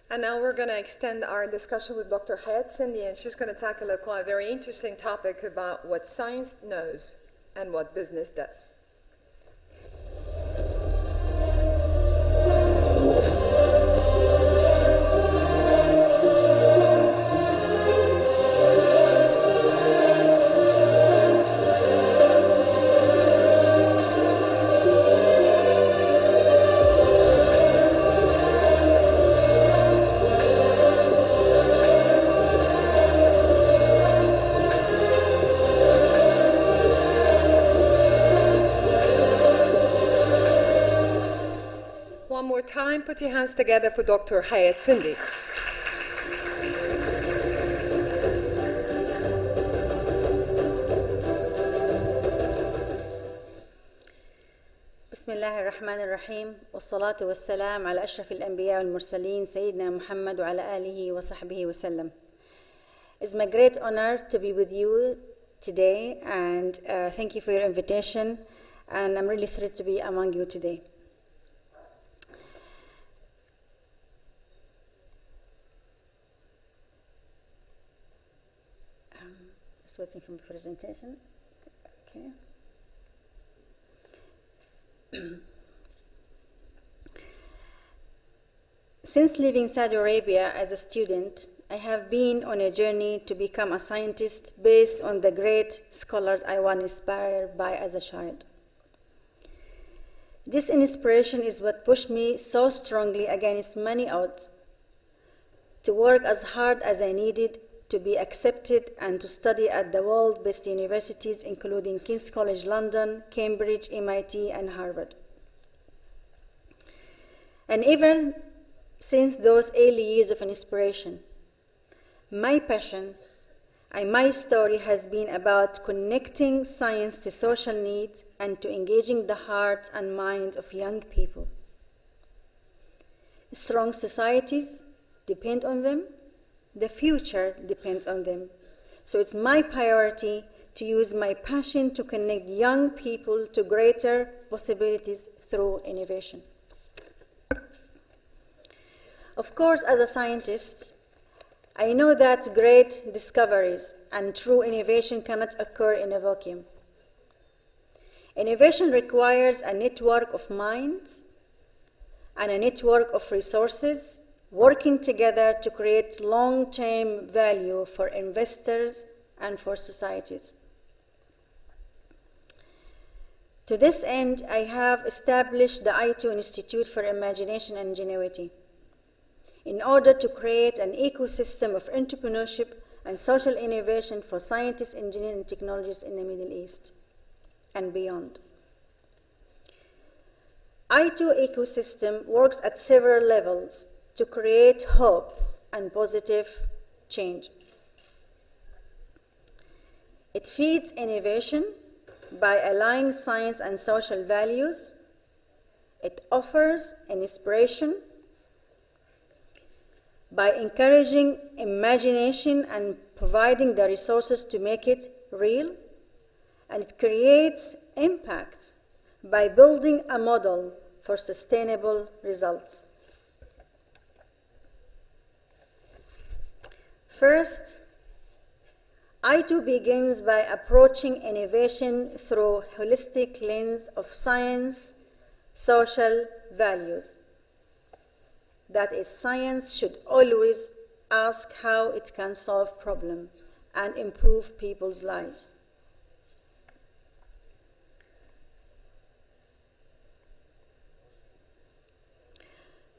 And now we're going to extend our discussion with Dr. Hayat Sindi, and she's going to tackle a quite very interesting topic about what science knows and what business does. One more time, put your hands together for Dr. Hayat Sindi. بسم الله الرحمن الرحيم والصلاة والسلام على أشرف الأنبياء والمرسلين سيدنا محمد وعلى آله وصحبه وسلم. It's my great honor to be with you today, and thank you for your invitation, and I'm really thrilled to be among you today. Just waiting for the presentation. Okay. Since leaving Saudi Arabia as a student, I have been on a journey to become a scientist based on the great scholars I was inspired by as a child. This inspiration is what pushed me so strongly against many odds to work as hard as I needed to be accepted and to study at the world-best universities, including King's College London, Cambridge, MIT, and Harvard. And even since those early years of inspiration, my passion and my story has been about connecting science to social needs and to engaging the hearts and minds of young people. Strong societies depend on them. The future depends on them. So it's my priority to use my passion to connect young people to greater possibilities through innovation. Of course, as a scientist, I know that great discoveries and true innovation cannot occur in a vacuum. Innovation requires a network of minds and a network of resources working together to create long-term value for investors and for societies. To this end, I have established the I2 Institute for Imagination and Ingenuity in order to create an ecosystem of entrepreneurship and social innovation for scientists, engineers, and technologists in the Middle East and beyond. I2 ecosystem works at several levels to create hope and positive change. It feeds innovation by aligning science and social values. It offers inspiration by encouraging imagination and providing the resources to make it real. And it creates impact by building a model for sustainable results. First, I2 begins by approaching innovation through a holistic lens of science, social values. That is, science should always ask how it can solve problems and improve people's lives.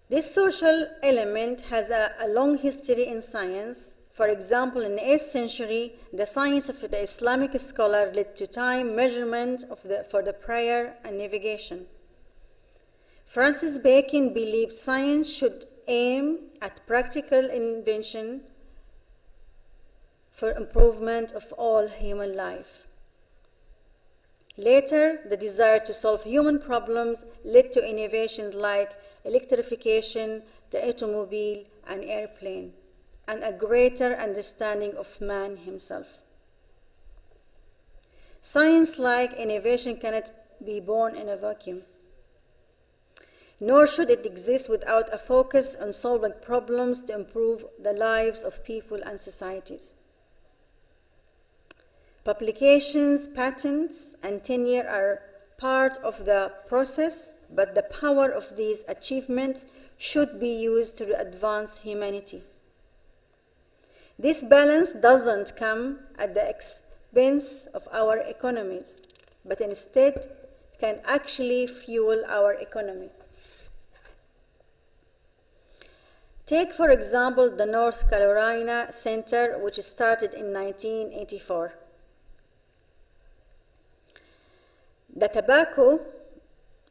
This social element has a long history in science. For example, in the 8th century, the science of the Islamic scholar led to time measurement for the prayer and navigation. Francis Bacon believed science should aim at practical invention for improvement of all human life. Later, the desire to solve human problems led to innovations like electrification, the automobile, and airplane, and a greater understanding of man himself. Science, like innovation, cannot be born in a vacuum. nor should it exist without a focus on solving problems to improve the lives of people and societies. Publications, patents, and tenure are part of the process, but the power of these achievements should be used to advance humanity. This balance doesn't come at the expense of our economies, but instead can actually fuel our economy. Take, for example, the North Carolina Center, which started in 1984. The tobacco,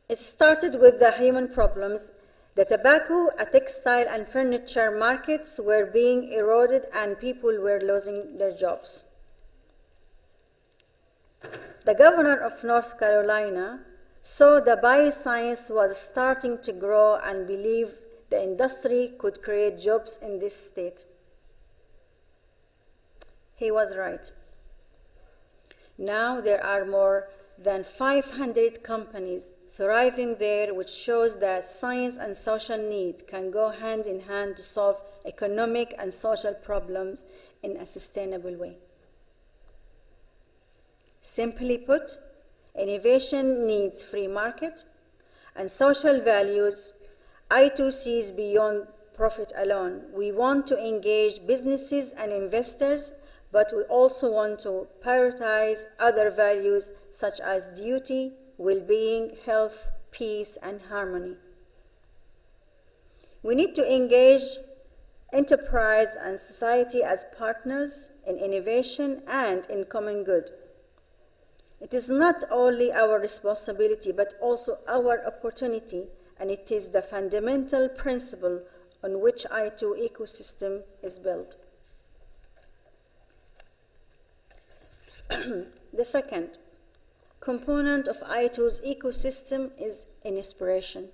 it started with the human problems. The tobacco, textile, and furniture markets were being eroded and people were losing their jobs. The governor of North Carolina saw the bioscience was starting to grow and believed the industry could create jobs in this state. He was right. Now there are more than 500 companies thriving there, which shows that science and social need can go hand in hand to solve economic and social problems in a sustainable way. Simply put, innovation needs free market and social values. I2 sees beyond profit alone. We want to engage businesses and investors, but we also want to prioritize other values such as duty, well-being, health, peace, and harmony. We need to engage enterprise and society as partners in innovation and in common good. It is not only our responsibility, but also our opportunity, and it is the fundamental principle on which I2 ecosystem is built. The second component of I2's ecosystem is inspiration,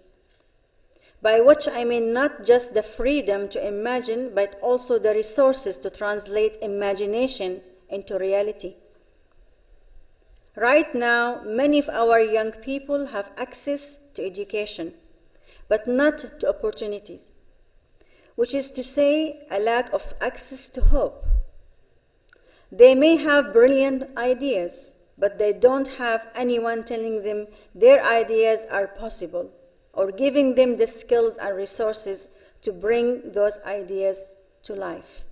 by which I mean not just the freedom to imagine, but also the resources to translate imagination into reality. Right now, many of our young people have access to education, but not to opportunities, which is to say, a lack of access to hope. They may have brilliant ideas, but they don't have anyone telling them their ideas are possible or giving them the skills and resources to bring those ideas to life.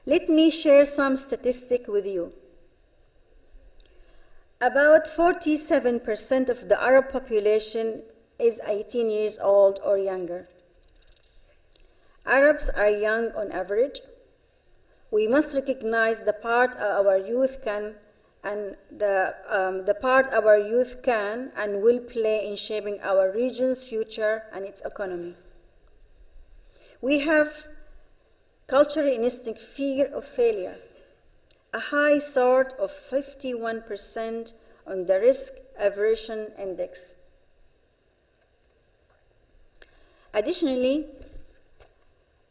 Let me share some statistics with you. About 47% of the Arab population is 18 years old or younger. Arabs are young on average. We must recognize the part our youth can and the part our youth can and will play in shaping our region's future and its economy. We have culturally instinct fear of failure, a high sort of 51% on the risk aversion index. Additionally,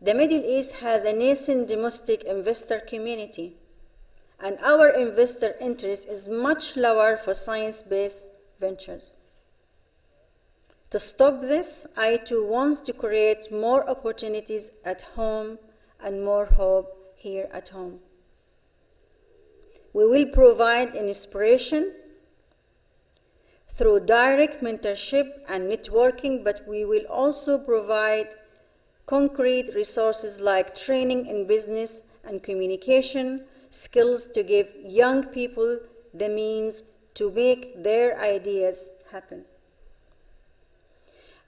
the Middle East has a nascent domestic investor community, and our investor interest is much lower for science-based ventures. To stop this, I2 wants to create more opportunities at home and more hope here at home. We will provide inspiration through direct mentorship and networking, but we will also provide concrete resources like training in business and communication skills to give young people the means to make their ideas happen,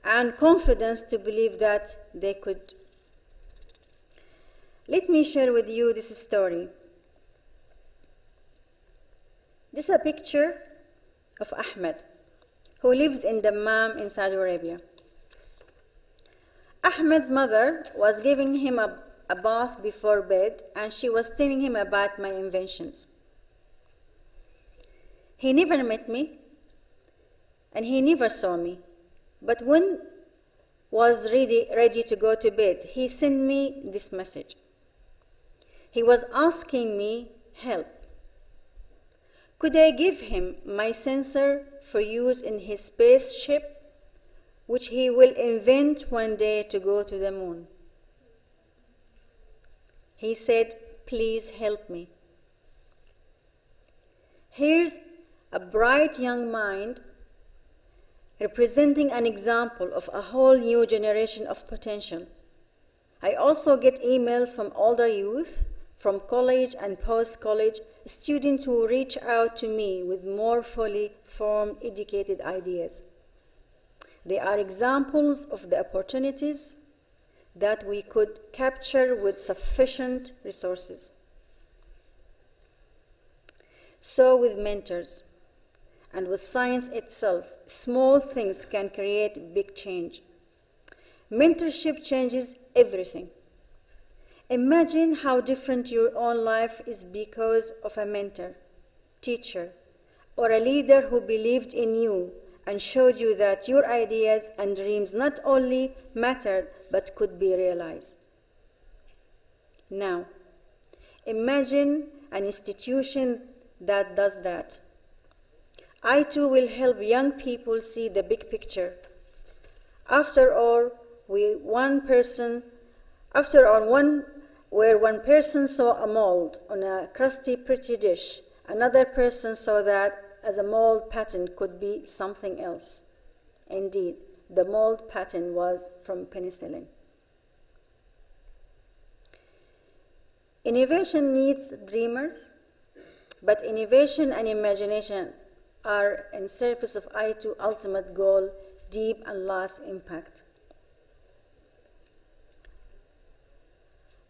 and confidence to believe that they could. Let me share with you this story. This is a picture of Ahmed, who lives in Dammam in Saudi Arabia. Ahmed's mother was giving him a bath before bed, and she was telling him about my inventions. He never met me, and he never saw me. But when was ready to go to bed, he sent me this message. He was asking me help. Could I give him my sensor for use in his spaceship, which he will invent one day to go to the moon. He said, "Please help me." Here's a bright young mind representing an example of a whole new generation of potential. I also get emails from older youth, from college and post-college students who reach out to me with more fully formed, educated ideas. They are examples of the opportunities that we could capture with sufficient resources. So with mentors and with science itself, small things can create big change. Mentorship changes everything. Imagine how different your own life is because of a mentor, teacher, or a leader who believed in you and showed you that your ideas and dreams not only mattered but could be realized. Now, imagine an institution that does that. I too will help young people see the big picture. After all, where one person saw a mold on a crusty, pretty dish, another person saw that as a mold pattern could be something else. Indeed, the mold pattern was from penicillin. Innovation needs dreamers, but innovation and imagination are in service of I2 ultimate goal, deep and lasting impact.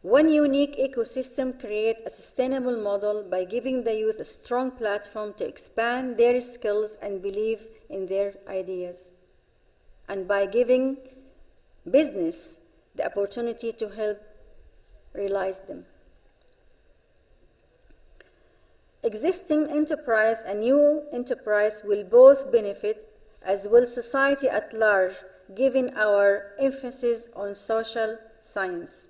One unique ecosystem creates a sustainable model by giving the youth a strong platform to expand their skills and believe in their ideas, and by giving business the opportunity to help realize them. Existing enterprise and new enterprise will both benefit, as will society at large, given our emphasis on social science.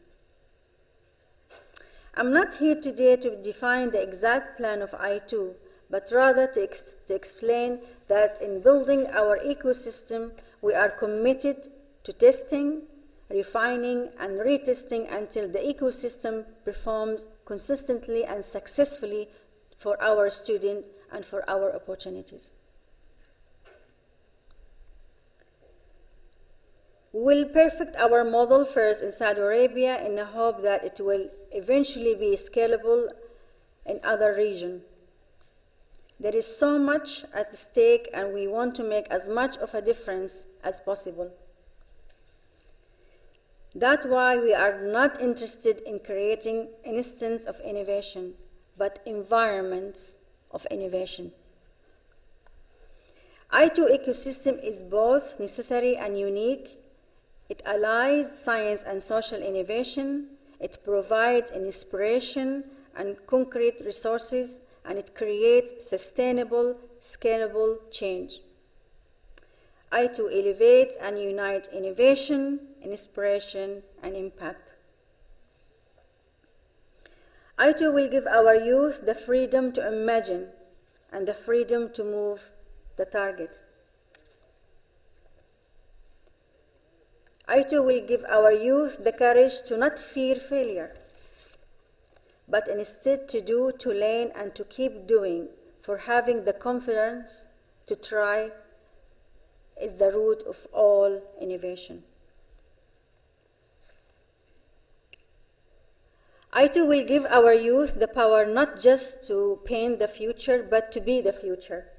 I'm not here today to define the exact plan of I2, but rather to explain that in building our ecosystem, we are committed to testing, refining, and retesting until the ecosystem performs consistently and successfully for our students and for our opportunities. We will perfect our model first in Saudi Arabia in the hope that it will eventually be scalable in other regions. There is so much at stake, and we want to make as much of a difference as possible. That's why we are not interested in creating instances of innovation, but environments of innovation. I2 ecosystem is both necessary and unique. It allies science and social innovation. It provides inspiration and concrete resources, and it creates sustainable, scalable change. I2 elevates and unites innovation, inspiration, and impact. I2 will give our youth the freedom to imagine and the freedom to move the target. I2 will give our youth the courage to not fear failure, but instead to do, to learn, and to keep doing, for having the confidence to try is the root of all innovation. I2 will give our youth the power not just to paint the future, but to be the future.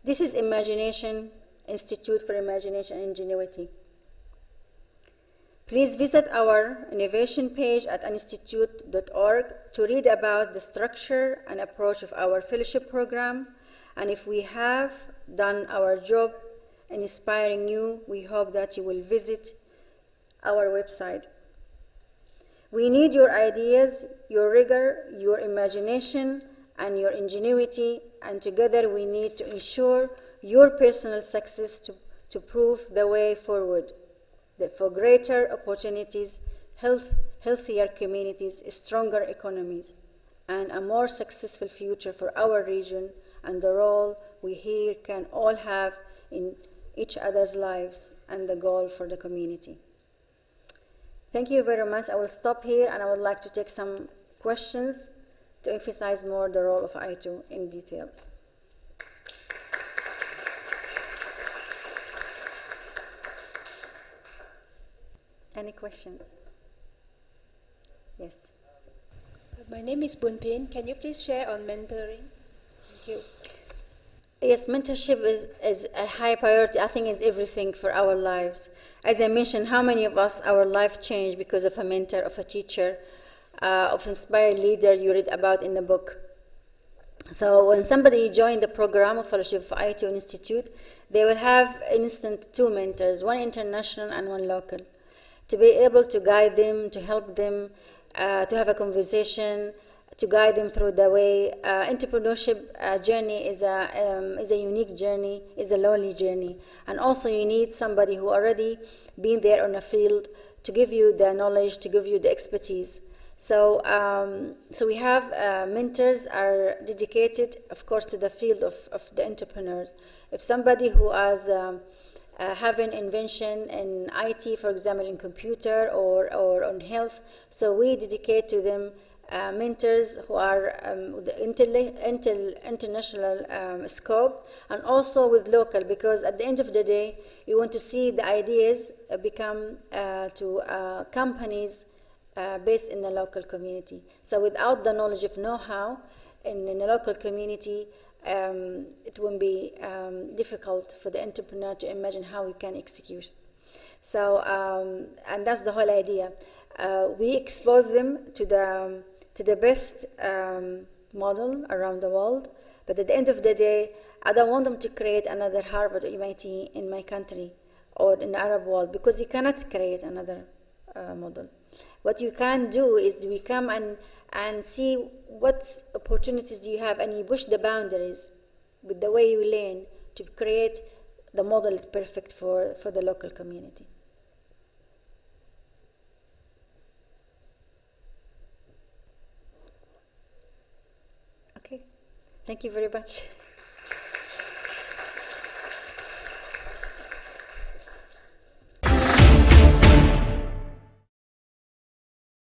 This is Imagination, Institute for Imagination and Ingenuity. Please visit our innovation page at institute.org to read about the structure and approach of our fellowship program. And if we have done our job in inspiring you, we hope that you will visit our website. We need your ideas, your rigor, your imagination, and your ingenuity, and together we need to ensure your personal success to prove the way forward, for greater opportunities, healthier communities, stronger economies, and a more successful future for our region and the role we here can all have in each other's lives and the goal for the community. Thank you very much. I will stop here, and I would like to take some questions to emphasize more the role of I2 in details. Any questions? Yes. My name is Bunpin. Can you please share on mentoring? Thank you. Yes, mentorship is a high priority. I think it's everything for our lives. As I mentioned, how many of us, our life changed because of a mentor, of a teacher, of inspired leader you read about in the book. So when somebody joined the program of Fellowship of I2 Institute, they will have instant two mentors, one international and one local, to be able to guide them, to help them, to have a conversation, to guide them through the way. Entrepreneurship journey is a unique journey, is a lonely journey. And also you need somebody who already been there on a field to give you the knowledge, to give you the expertise. So, so we have mentors are dedicated, of course, to the field of the entrepreneurs. If somebody who has have an invention in IT, for example, in computer or on health, so we dedicate to them mentors who are the international scope, and also with local, because at the end of the day, you want to see the ideas become to companies based in the local community. So without the knowledge of know-how in the local community, it will be difficult for the entrepreneur to imagine how he can execute. So, and that's the whole idea. We expose them to the best model around the world, but at the end of the day, I don't want them to create another Harvard or MIT in my country or in the Arab world, because you cannot create another model. What you can do is we come and see what opportunities do you have, and you push the boundaries with the way you learn to create the model that's perfect for the local community. Okay, thank you very much.